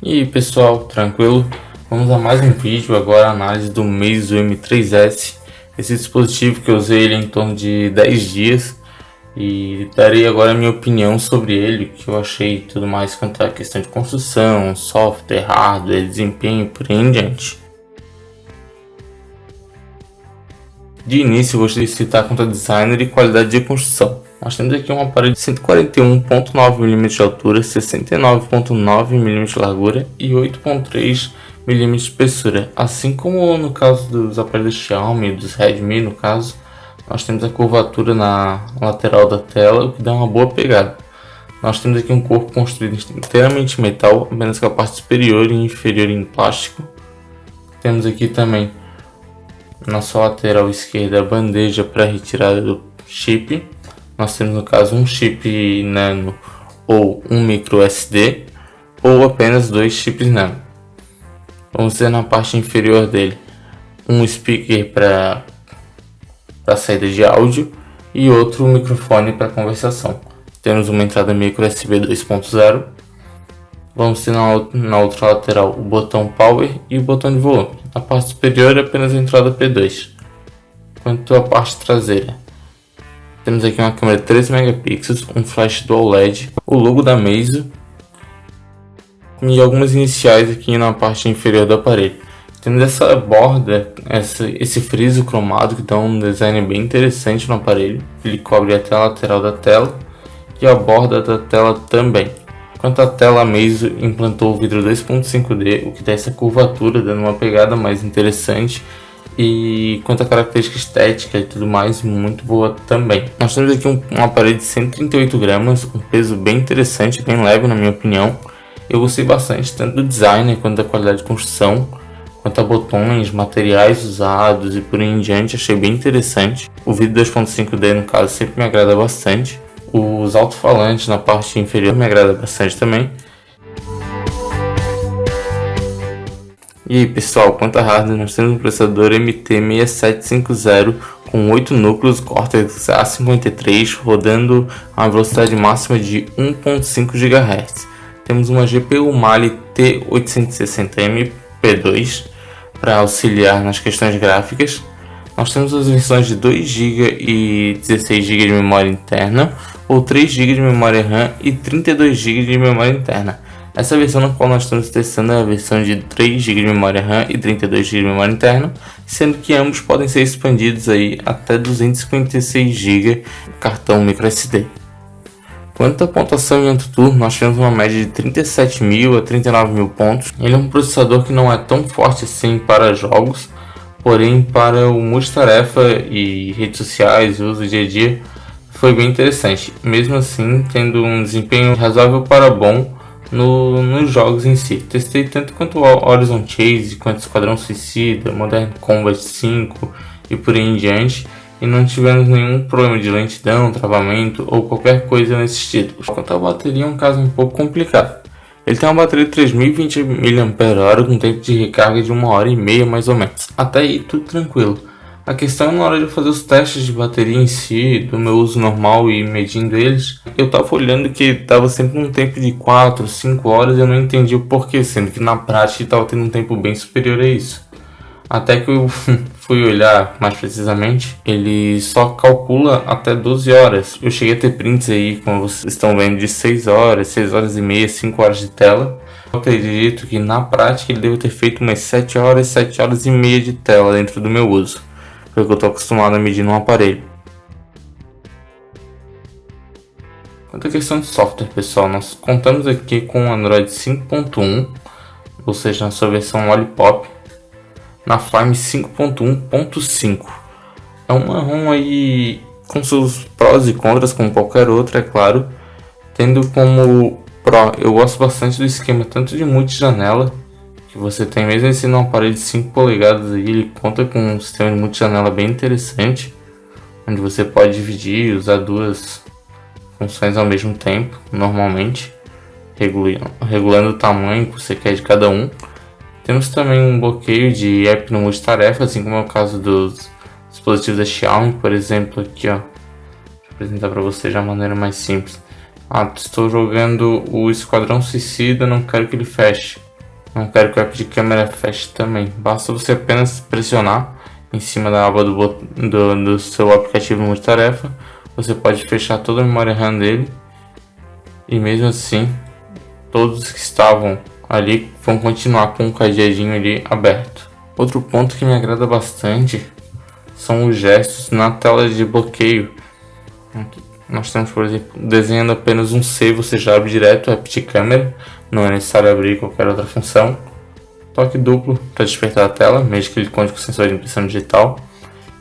E aí pessoal, tranquilo? Vamos a mais um vídeo, agora a análise do Meizu M3S. Esse dispositivo que eu usei ele em torno de 10 dias e darei agora a minha opinião sobre ele, o que eu achei e tudo mais quanto à questão de construção, software, hardware, desempenho, por aí em diante. De início, eu gostaria de citar quanto a designer e qualidade de construção. Nós temos aqui um aparelho de 141,9 mm de altura, 69,9 mm de largura e 8,3 mm de espessura. Assim como no caso dos aparelhos Xiaomi e dos Redmi, no caso, nós temos a curvatura na lateral da tela, o que dá uma boa pegada. Nós temos aqui um corpo construído inteiramente em metal, apenas com a parte superior e inferior em plástico. Temos aqui também na sua lateral esquerda a bandeja para retirada do chip. Nós temos no caso um chip nano ou um micro SD ou apenas dois chips nano. Vamos ter na parte inferior dele um speaker para saída de áudio e outro microfone para conversação. Temos uma entrada micro USB 2.0. Vamos ter na outra lateral o botão Power e o botão de volume. Na parte superior é apenas a entrada P2. Quanto à parte traseira, temos aqui uma câmera de 13 megapixels, um flash Dual LED, o logo da Meizu e algumas iniciais aqui na parte inferior do aparelho. Temos essa borda, esse friso cromado que dá um design bem interessante no aparelho. Ele cobre até a lateral da tela e a borda da tela também. Quanto à tela, a Meizu implantou o vidro 2.5D, o que dá essa curvatura, dando uma pegada mais interessante. E quanto à característica estética e tudo mais, muito boa também. Nós temos aqui um aparelho de 138 gramas, um peso bem interessante, bem leve na minha opinião. Eu gostei bastante tanto do design quanto da qualidade de construção, quanto a botões, materiais usados e por aí em diante, achei bem interessante. O vidro 2.5D no caso sempre me agrada bastante. Os alto-falantes na parte inferior me agrada bastante também. E aí pessoal, quanto a hardware, nós temos um processador MT6750 com 8 núcleos Cortex A53 rodando a uma velocidade máxima de 1.5 GHz. Temos uma GPU Mali T860M P2 para auxiliar nas questões gráficas. Nós temos as versões de 2 GB e 16 GB de memória interna ou 3 GB de memória RAM e 32 GB de memória interna. Essa versão na qual nós estamos testando é a versão de 3 GB de memória RAM e 32 GB de memória interna, sendo que ambos podem ser expandidos aí até 256 GB cartão microSD. Quanto à pontuação em AnTuTu, nós tivemos uma média de 37.000 a 39.000 pontos. Ele é um processador que não é tão forte assim para jogos, porém para o multitarefa e redes sociais, uso dia a dia, foi bem interessante. Mesmo assim, tendo um desempenho razoável para bom nos jogos em si. Testei tanto quanto Horizon Chase, quanto Esquadrão Suicida, Modern Combat 5 e por aí em diante, e não tivemos nenhum problema de lentidão, travamento ou qualquer coisa nesse estilo. Quanto à bateria, é um caso um pouco complicado. Ele tem uma bateria de 3020 mAh com tempo de recarga de 1h30 mais ou menos. Até aí tudo tranquilo. A questão é na hora de fazer os testes de bateria em si, do meu uso normal e medindo eles, eu tava olhando que tava sempre um tempo de 4, 5 horas e eu não entendi o porquê, sendo que na prática tava tendo um tempo bem superior a isso. Até que eu fui olhar mais precisamente, ele só calcula até 12 horas. Eu cheguei a ter prints aí, como vocês estão vendo, de 6 horas, 6 horas e meia, 5 horas de tela. Eu acredito que na prática ele deve ter feito umas 7 horas, 7 horas e meia de tela dentro do meu uso, porque eu estou acostumado a medir num aparelho. Quanto à questão de software, pessoal, nós contamos aqui com o Android 5.1, ou seja, na sua versão Lollipop, na Fime 5.1.5. É uma ROM aí com seus prós e contras, como qualquer outra, é claro. Tendo como pró, eu gosto bastante do esquema tanto de multijanela, que você tem mesmo esse num aparelho de 5 polegadas aí, ele conta com um sistema de multijanela bem interessante, onde você pode dividir e usar duas funções ao mesmo tempo, normalmente, regulando o tamanho que você quer de cada um. Temos também um bloqueio de app no multitarefa, assim como é o caso dos dispositivos da Xiaomi, por exemplo, aqui ó. Deixa eu apresentar para vocês de uma maneira mais simples. Estou jogando o Esquadrão Suicida, não quero que ele feche. Não quero que o app de câmera feche também. Basta você apenas pressionar em cima da aba do seu aplicativo multitarefa. Você pode fechar toda a memória RAM dele. E mesmo assim, todos que estavam ali vão continuar com o cadeadinho ali aberto. Outro ponto que me agrada bastante são os gestos na tela de bloqueio. Aqui nós temos, por exemplo, desenhando apenas um C, você já abre direto o app de câmera, não é necessário abrir qualquer outra função. Toque duplo para despertar a tela, mesmo que ele conte com sensor de impressão digital,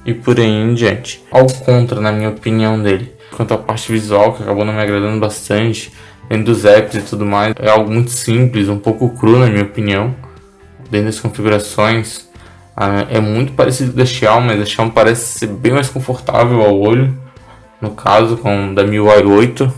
e por aí em diante. Ao contra, na minha opinião dele, quanto à parte visual, que acabou não me agradando bastante, dentro dos apps e tudo mais, é algo muito simples, um pouco cru na minha opinião. Dentro das configurações, é muito parecido com o da Xiaomi, mas a Xiaomi parece ser bem mais confortável ao olho. No caso, com o da MIUI 8,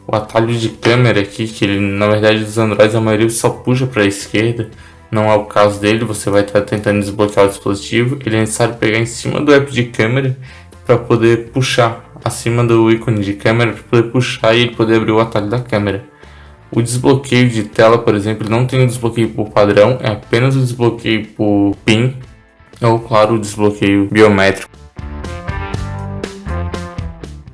o atalho de câmera aqui, que ele, na verdade dos Androids a maioria só puxa para a esquerda, não é o caso dele, você vai estar tentando desbloquear o dispositivo, ele é necessário pegar em cima do app de câmera para poder puxar, acima do ícone de câmera, para poder puxar e ele poder abrir o atalho da câmera. O desbloqueio de tela, por exemplo, não tem o desbloqueio por padrão, é apenas o desbloqueio por PIN, ou claro, o desbloqueio biométrico.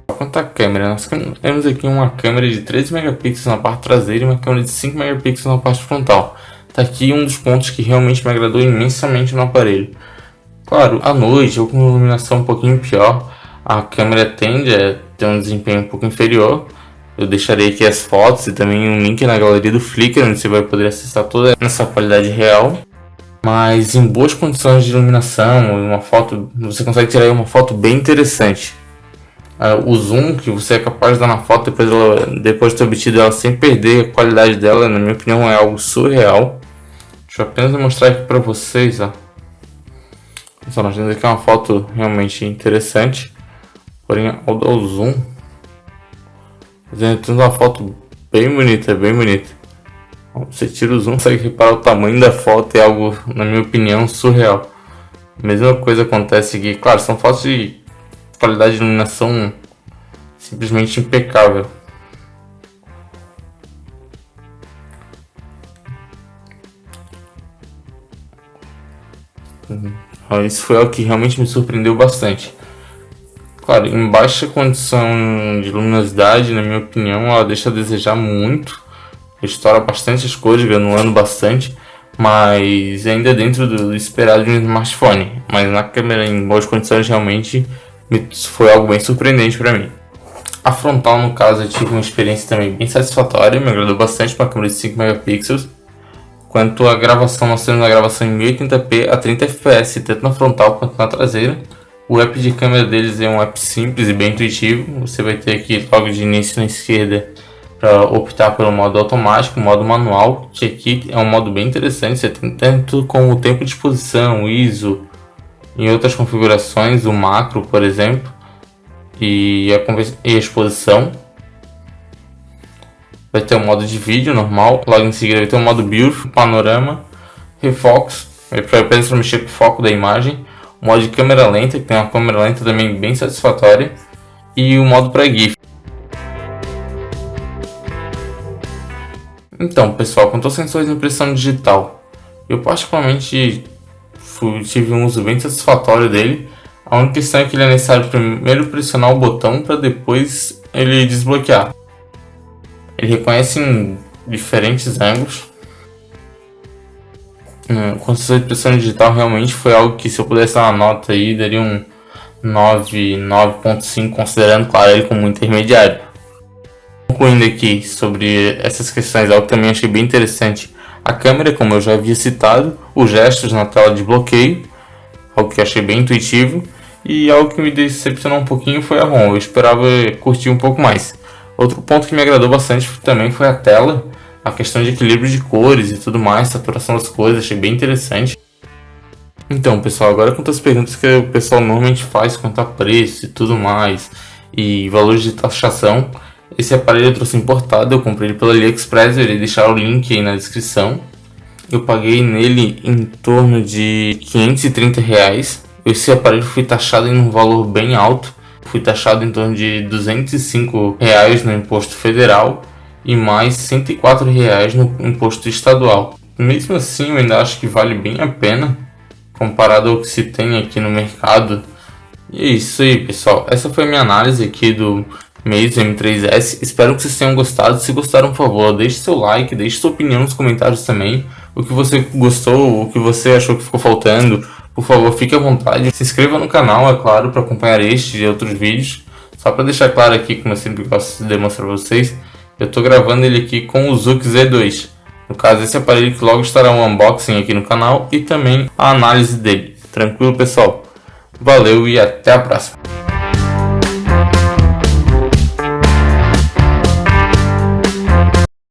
Quanto à câmera, nós temos aqui uma câmera de 13 megapixels na parte traseira e uma câmera de 5 megapixels na parte frontal. Tá aqui um dos pontos que realmente me agradou imensamente no aparelho. Claro, à noite ou com iluminação um pouquinho pior, a câmera tende a ter um desempenho um pouco inferior. Eu deixarei aqui as fotos e também um link na galeria do Flickr, onde você vai poder acessar toda essa qualidade real. Mas em boas condições de iluminação, uma foto, você consegue tirar uma foto bem interessante. O zoom que você é capaz de dar na foto depois de ter obtido ela sem perder a qualidade dela, na minha opinião, é algo surreal. Deixa eu apenas mostrar aqui para vocês, ó. Só nós temos aqui uma foto realmente interessante, porém ao dar o zoom, temos uma foto bem bonita, bem bonita. Você tira o zoom, consegue reparar o tamanho da foto, é algo, na minha opinião, surreal. A mesma coisa acontece aqui, claro, são fotos de qualidade de iluminação simplesmente impecável. Isso foi algo que realmente me surpreendeu bastante. Claro, em baixa condição de luminosidade, na minha opinião, ela deixa a desejar muito. Estoura bastante as cores, granulando bastante, mas ainda dentro do esperado de um smartphone. Mas na câmera em boas condições realmente foi algo bem surpreendente para mim. A frontal, no caso, eu tive uma experiência também bem satisfatória, me agradou bastante com a câmera de 5 megapixels. Quanto à gravação, nós temos a gravação em 1080p a 30 fps, tanto na frontal quanto na traseira. O app de câmera deles é um app simples e bem intuitivo. Você vai ter aqui logo de início na esquerda para optar pelo modo automático, modo manual, que aqui é um modo bem interessante. Você tem tanto como o tempo de exposição, o ISO, em outras configurações, o macro, por exemplo, e a exposição. Vai ter o modo de vídeo normal, logo em seguida vai ter o modo Beautiful, panorama, refox, para apenas mexer com o foco da imagem, o modo de câmera lenta, que tem uma câmera lenta também bem satisfatória, e o modo para GIF. Então, pessoal, quanto aos sensores de impressão digital, eu particularmente tive um uso bem satisfatório dele. A única questão é que ele é necessário primeiro pressionar o botão para depois ele desbloquear. Ele reconhece em diferentes ângulos. Com sensor de impressão digital realmente foi algo que, se eu pudesse dar uma nota aí, daria um 9.5, considerando, claro, ele como intermediário. Concluindo aqui sobre essas questões, algo que também achei bem interessante: a câmera, como eu já havia citado, os gestos na tela de bloqueio, algo que achei bem intuitivo, e algo que me decepcionou um pouquinho foi a ROM. Eu esperava curtir um pouco mais. Outro ponto que me agradou bastante também foi a tela, a questão de equilíbrio de cores e tudo mais, saturação das cores, achei bem interessante. Então, pessoal, agora quanto às perguntas que o pessoal normalmente faz quanto a preço e tudo mais, e valores de taxação, esse aparelho eu trouxe importado, eu comprei ele pela AliExpress, eu irei deixar o link aí na descrição. Eu paguei nele em torno de R$530. Esse aparelho foi taxado em um valor bem alto, fui taxado em torno de R$205 no imposto federal, e mais R$ 104 no imposto estadual. Mesmo assim, eu ainda acho que vale bem a pena comparado ao que se tem aqui no mercado. E é isso aí, pessoal. Essa foi a minha análise aqui do Meizu M3S. Espero que vocês tenham gostado. Se gostaram, por favor, deixe seu like, deixe sua opinião nos comentários também. O que você gostou, o que você achou que ficou faltando, por favor, fique à vontade. Se inscreva no canal, é claro, para acompanhar este e outros vídeos. Só para deixar claro aqui, como eu sempre gosto de demonstrar para vocês, eu estou gravando ele aqui com o Zuk Z2. No caso, esse aparelho que logo estará um unboxing aqui no canal e também a análise dele. Tranquilo, pessoal? Valeu e até a próxima!